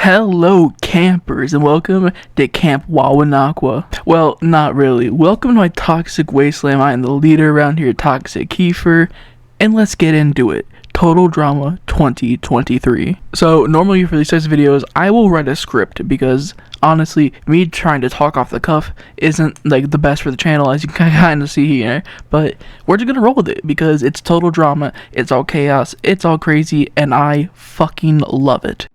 Hello campers and welcome to Camp Wawanakwa. Well, not really. Welcome to my toxic wasteland. I am the leader around here, Toxic Kiefer, and let's get into it. Total Drama 2023. So normally for these types of videos, I will write a script because honestly, me trying to talk off the cuff isn't like the best for the channel, as you can kind of see here. But we're just gonna roll with it because it's total drama, it's all chaos, it's all crazy, and I fucking love it.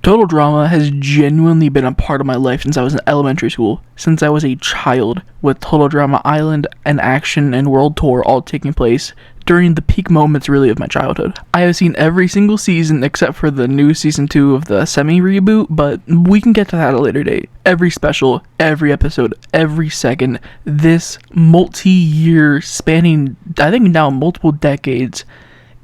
Total Drama has genuinely been a part of my life since I was in elementary school, since I was a child, with Total Drama Island and Action and World Tour all taking place during the peak moments really of my childhood. I have seen every single season except for the new season 2 of the semi-reboot, but we can get to that at a later date. Every special, every episode, every second, this multi-year spanning, I think now multiple decades,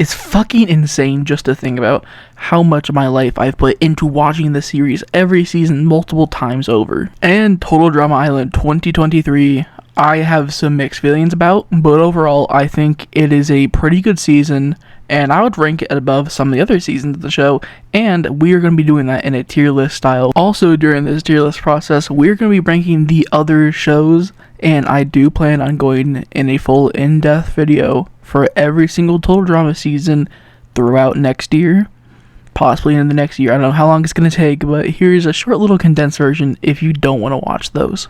it's fucking insane just to think about how much of my life I've put into watching the series every season multiple times over. And Total Drama Island 2023, I have some mixed feelings about, but overall I think it is a pretty good season, and I would rank it above some of the other seasons of the show, and we are going to be doing that in a tier list style. Also during this tier list process, we're going to be ranking the other shows, and I do plan on going in a full in-depth video for every single Total Drama season throughout next year, possibly in the next year. I don't know how long it's going to take, but here's a short little condensed version if you don't want to watch those.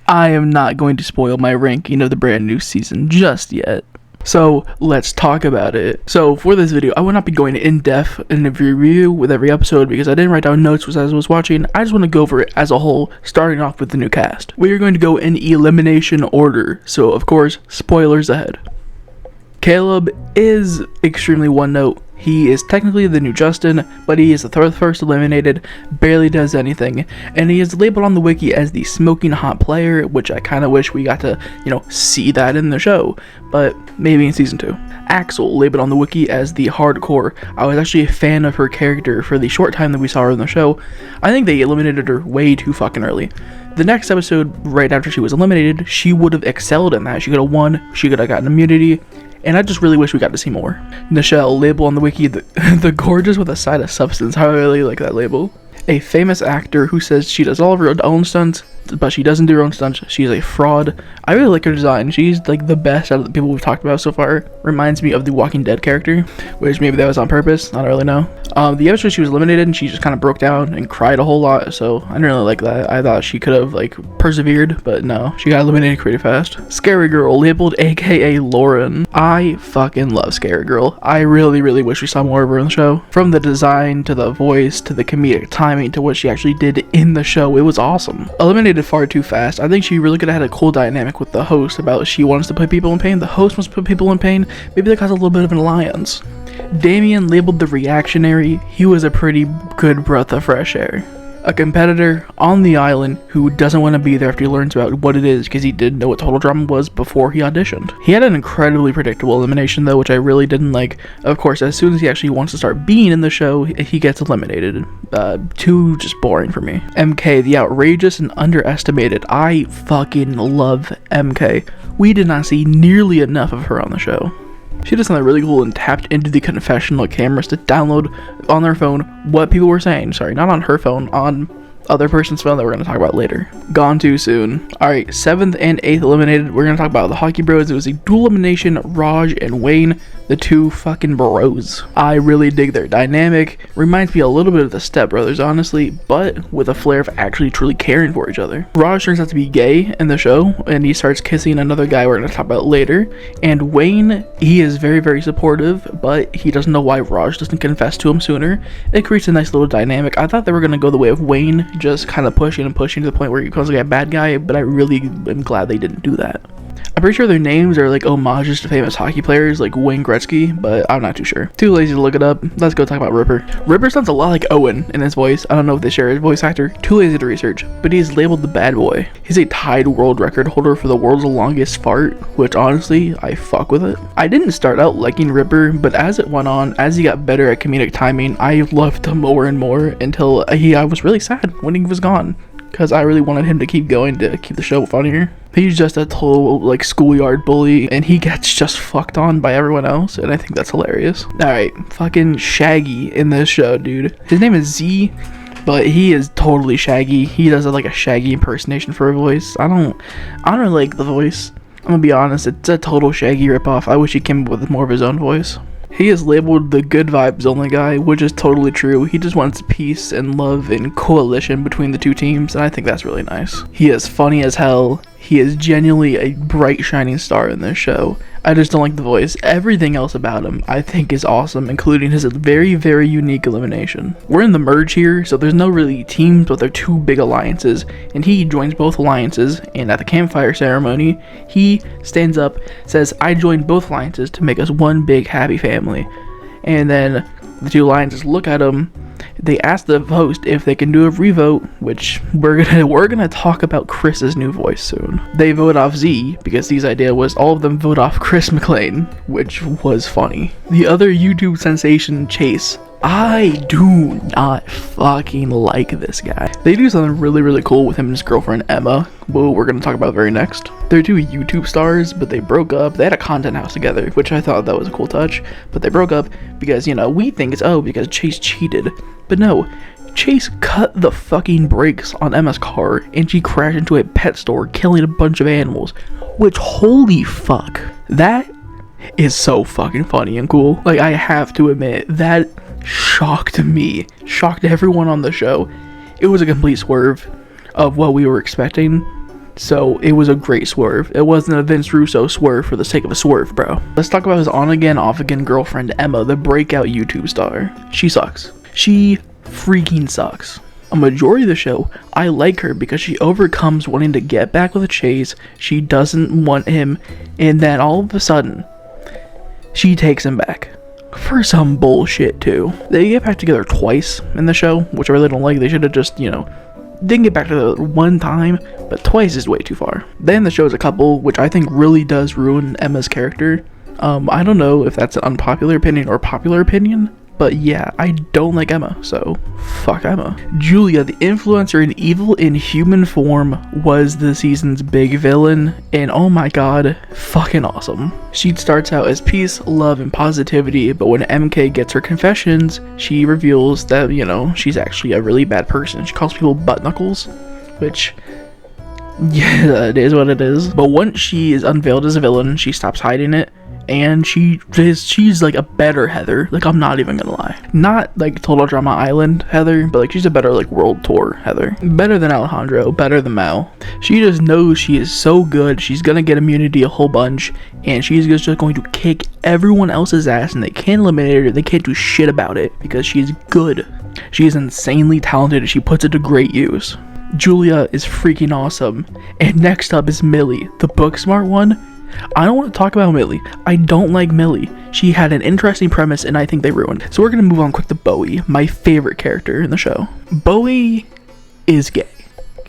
I am not going to spoil my ranking of the brand new season just yet. So let's talk about it. So for this video, I will not be going in depth in a review with every episode because I didn't write down notes as I was watching. I just want to go over it as a whole, starting off with the new cast. We are going to go in elimination order, so of course, spoilers ahead. Caleb is extremely one note. He is technically the new Justin, but he is the first eliminated, barely does anything, and he is labeled on the wiki as the smoking hot player, which I kind of wish we got to, see that in the show, but maybe in season 2. Axel, labeled on the wiki as the hardcore. I was actually a fan of her character for the short time that we saw her in the show. I think they eliminated her way too fucking early. The next episode, right after she was eliminated, she would have excelled in that. She could have won, she could have gotten immunity, and I just really wish we got to see more. Nichelle, label on the wiki, the gorgeous with a side of substance. I really like that label. A famous actor who says she does all of her own stunts, but she doesn't do her own stunts. She's a fraud. I really like her design. She's like the best out of the people we've talked about so far. Reminds me of the Walking Dead character, which maybe that was on purpose. I don't really know. The episode she was eliminated and she just kind of broke down and cried a whole lot, so I didn't really like that. I thought she could have persevered, but no, she got eliminated pretty fast. Scary Girl, labeled aka Lauren. I fucking love Scary Girl. I really wish we saw more of her in the show. From the design to the voice to the comedic timing to what she actually did in the show, it was awesome. Eliminated far too fast. I think she really could have had a cool dynamic with the host about she wants to put people in pain, the host wants to put people in pain. Maybe that caused a little bit of an alliance. Damien, labeled the reactionary, he was a pretty good breath of fresh air. A competitor on the island who doesn't want to be there after he learns about what it is because he didn't know what Total Drama was before he auditioned. He had an incredibly predictable elimination though, which I really didn't like. Of course, as soon as he actually wants to start being in the show, he gets eliminated. Too just boring for me. MK, the outrageous and underestimated. I fucking love MK. We did not see nearly enough of her on the show. She did something really cool and tapped into the confessional cameras to download on their phone what people were saying. Sorry, not on her phone, on other person's phone that we're going to talk about later. Gone too soon. Alright, 7th and 8th eliminated. We're going to talk about the Hockey Bros. It was a dual elimination, Raj and Wayne, the two fucking bros. I really dig their dynamic. Reminds me a little bit of the Step Brothers, honestly, but with a flair of actually truly caring for each other. Raj turns out to be gay in the show, and he starts kissing another guy we're going to talk about later. And Wayne, he is very supportive, but he doesn't know why Raj doesn't confess to him sooner. It creates a nice little dynamic. I thought they were going to go the way of Wayne, just kind of pushing to the point where he becomes like a bad guy, but I really am glad they didn't do that. I'm pretty sure their names are like homages to famous hockey players like Wayne Gretzky, but I'm not too sure. Too lazy to look it up. Let's go talk about Ripper. Ripper sounds a lot like Owen in his voice. I don't know if they share his voice actor. Too lazy to research, but he's labeled the bad boy. He's a tied world record holder for the world's longest fart, which honestly, I fuck with it. I didn't start out liking Ripper, but as it went on, as he got better at comedic timing, I loved him more and more until I was really sad when he was gone. because I really wanted him to keep going to keep the show funnier. He's just a total like schoolyard bully, and he gets just fucked on by everyone else, and I think that's hilarious. Alright, fucking Shaggy in this show, dude. His name is Z, but he is totally Shaggy. He does like a Shaggy impersonation for a voice. I don't really like the voice. I'm gonna be honest, it's a total Shaggy ripoff. I wish he came up with more of his own voice. He is labeled the good vibes only guy, which is totally true. He just wants peace and love and coalition between the two teams, and I think that's really nice. He is funny as hell. He is genuinely a bright shining star in this show. I just don't like the voice. Everything else about him I think is awesome, including his very, very unique elimination. We're in the merge here, so there's no really teams, but they're two big alliances, and he joins both alliances, and at the campfire ceremony, he stands up, says, "I joined both alliances to make us one big happy family." And then the two alliances look at him. They ask the host if they can do a revote, which we're gonna talk about Chris's new voice soon. They vote off Z because Z's idea was all of them vote off Chris McLean, which was funny. The other YouTube sensation, Chase. I do not fucking like this guy. They do something really, really cool with him and his girlfriend Emma, who we're gonna talk about very next. They're two YouTube stars, but they broke up. They had a content house together, which I thought that was a cool touch, but they broke up because, you know, we think it's, oh, because Chase cheated. But no, Chase cut the fucking brakes on Emma's car, and she crashed into a pet store, killing a bunch of animals, which, holy fuck, that is so fucking funny and cool. Like, I have to admit, that shocked me, shocked everyone on the show. It was a complete swerve of what we were expecting, so it was a great swerve. It wasn't a Vince Russo swerve for the sake of a swerve, bro. Let's talk about his on-again, off-again girlfriend, Emma, the breakout YouTube star. She sucks. She freaking sucks. A majority of the show, I like her because she overcomes wanting to get back with Chase. She doesn't want him, and then all of a sudden, she takes him back. For some bullshit, too. They get back together twice in the show, which I really don't like. They should have just, you know, didn't get back together one time, but twice is way too far. Then the show is a couple, which I think really does ruin Emma's character. I don't know if that's an unpopular opinion or popular opinion, but yeah, I don't like Emma, so fuck Emma. Julia, the influencer and evil in human form, was the season's big villain, and oh my god, fucking awesome. She starts out as peace, love, and positivity, but when MK gets her confessions, she reveals that, you know, she's actually a really bad person. She calls people butt knuckles, which, yeah, it is what it is. But once she is unveiled as a villain, she stops hiding it, and she's like a better Heather. Like, I'm not even gonna lie, not like Total Drama Island Heather, but like she's a better like world tour Heather. Better than Alejandro, better than Mal. She just knows she is so good, she's gonna get immunity a whole bunch, and she's just going to kick everyone else's ass, and they can't eliminate her. They can't do shit about it because she's good. She is insanely talented, and she puts it to great use. Julia is freaking awesome. And next up is Millie, the book smart one. I don't want to talk about Millie. I don't like Millie. She had an interesting premise, and I think they ruined it. So we're going to move on quick to Bowie, my favorite character in the show. Bowie is gay,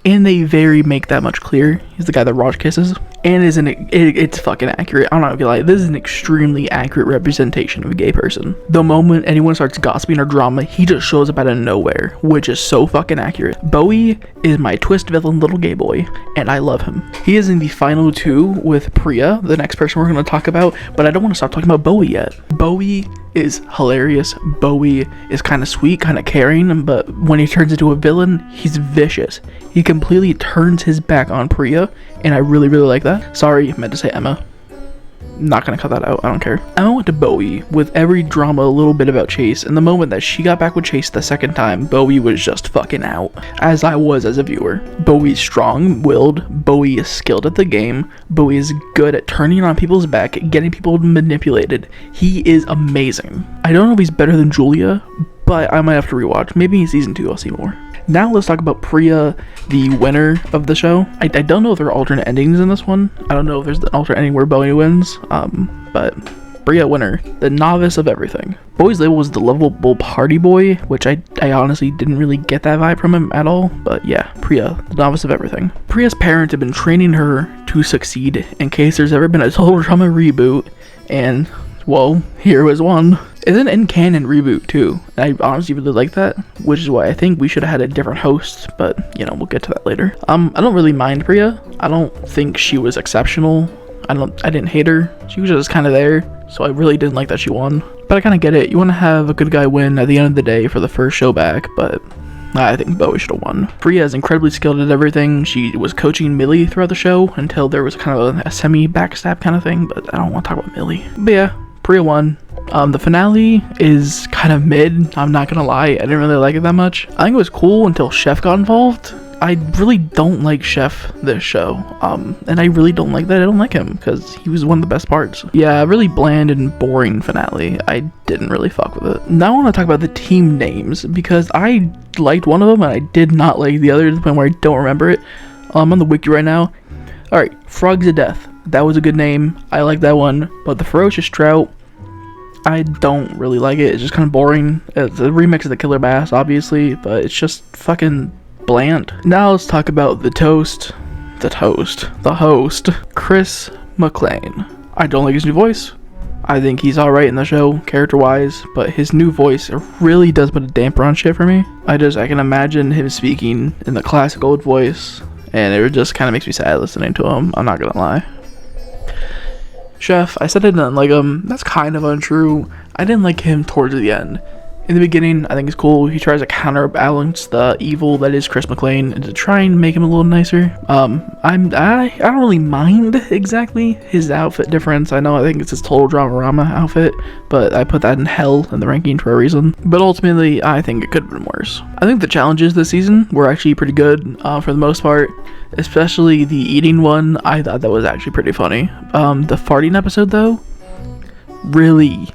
and they very make that much clear. He's the guy that Raj kisses, and it's fucking accurate. I'm not gonna lie, this is an extremely accurate representation of a gay person. The moment anyone starts gossiping or drama, he just shows up out of nowhere, which is so fucking accurate. Bowie is my twist villain little gay boy, and I love him. He is in the final two with Priya, the next person we're gonna talk about, but I don't want to stop talking about Bowie yet. Bowie is hilarious. Bowie is kind of sweet, kind of caring, but when he turns into a villain, he's vicious. He completely turns his back on Priya, and I really, really like that. Sorry, I meant to say Emma. Not gonna cut that out, I don't care. Emma went to Bowie with every drama a little bit about Chase, and the moment that she got back with Chase the second time, Bowie was just fucking out, as I was as a viewer. Bowie's strong-willed, Bowie is skilled at the game, Bowie is good at turning on people's back, getting people manipulated. He is amazing. I don't know if he's better than Julia, but I might have to rewatch. Maybe in season 2 I'll see more. Now let's talk about Priya, the winner of the show. I don't know if there are alternate endings in this one. I don't know if there's an alternate ending where Bowie wins, but Priya winner, the novice of everything. Bowie's label was the lovable party boy, which I honestly didn't really get that vibe from him at all, but yeah, Priya, the novice of everything. Priya's parents have been training her to succeed in case there's ever been a Total Drama reboot, and well, here was one. Isn't in canon reboot too. I honestly really like that, which is why I think we should have had a different host, but you know, we'll get to that later. I don't really mind Priya. I don't think she was exceptional. I didn't hate her. She was just kind of there, so I really didn't like that she won. But I kind of get it. You want to have a good guy win at the end of the day for the first show back, but I think Bowie should have won. Priya is incredibly skilled at everything. She was coaching Millie throughout the show until there was kind of a semi-backstab kind of thing, but I don't want to talk about Millie. But yeah, Priya won. The finale is kind of mid, I'm not gonna lie. I didn't really like it that much. I think it was cool until Chef got involved. I really don't like Chef this show, and I really don't like that I don't like him, because he was one of the best parts. Yeah, really bland and boring finale. I didn't really fuck with it. Now I want to talk about the team names, because I liked one of them and I did not like the other to the point where I don't remember it. I'm on the wiki right now. Alright, Frogs of Death. That was a good name. I like that one, but the Ferocious Trout, I don't really like it. It's just kind of boring. It's a remix of the Killer Bass, obviously, but it's just fucking bland. Now let's talk about the host, Chris McLean. I don't like his new voice. I think he's alright in the show, character-wise, but his new voice really does put a damper on shit for me. I can imagine him speaking in the classic old voice, and it just kind of makes me sad listening to him, I'm not gonna lie. Chef, I said I didn't like him. That's kind of untrue. I didn't like him towards the end. In the beginning, I think it's cool. He tries to counterbalance the evil that is Chris McLean and to try and make him a little nicer. I don't really mind exactly his outfit difference. I think it's his Total Drama outfit, but I put that in hell in the ranking for a reason. But ultimately, I think it could have been worse. I think the challenges this season were actually pretty good for the most part. Especially the eating one, I thought that was actually pretty funny. The farting episode though, really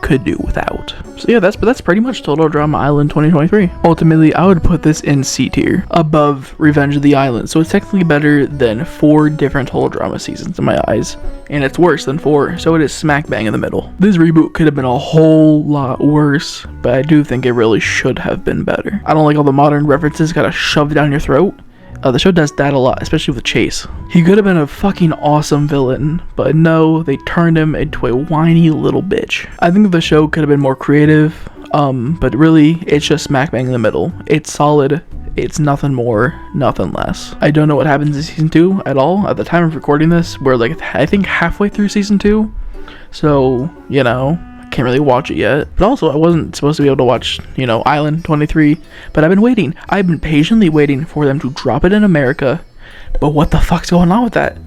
could do without. So yeah, that's pretty much Total Drama Island 2023. Ultimately, I would put this in C tier, above Revenge of the Island. So it's technically better than 4 different Total Drama seasons in my eyes, and it's worse than 4, so it is smack bang in the middle. This reboot could have been a whole lot worse, but I do think it really should have been better. I don't like all the modern references gotta shoved down your throat. The show does that a lot, especially with Chase. He could have been a fucking awesome villain, but no, they turned him into a whiny little bitch. I think the show could have been more creative, but really, it's just smack bang in the middle. It's solid. It's nothing more, nothing less. I don't know what happens in season 2 at all. At the time of recording this, we're like, I think halfway through season 2. So, you know, can't really watch it yet. But also, I wasn't supposed to be able to watch, Island 23, but I've been waiting. I've been patiently waiting for them to drop it in America, but what the fuck's going on with that?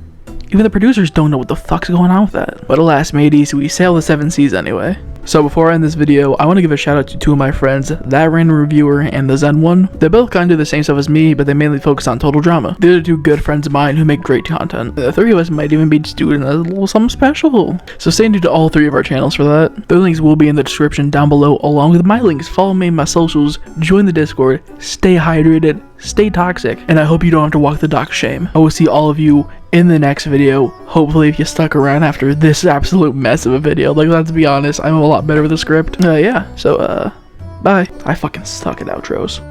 Even the producers don't know what the fuck's going on with that. But alas, mateys, we sail the 7 seas anyway. So before I end this video, I want to give a shout out to 2 of my friends, That Random Reviewer and the Zen One. They both kind of do the same stuff as me, but they mainly focus on Total Drama. They're 2 good friends of mine who make great content. The 3 of us might even be just doing a little something special. So stay tuned to all 3 of our channels for that. The links will be in the description down below, along with my links. Follow me on my socials, join the Discord, stay hydrated, stay toxic, and I hope you don't have to walk the dock shame. I will see all of you in the next video. Hopefully if you stuck around after this absolute mess of a video. Like, let's be honest, I'm a lot better with the script. Yeah, so bye. I fucking suck at outros.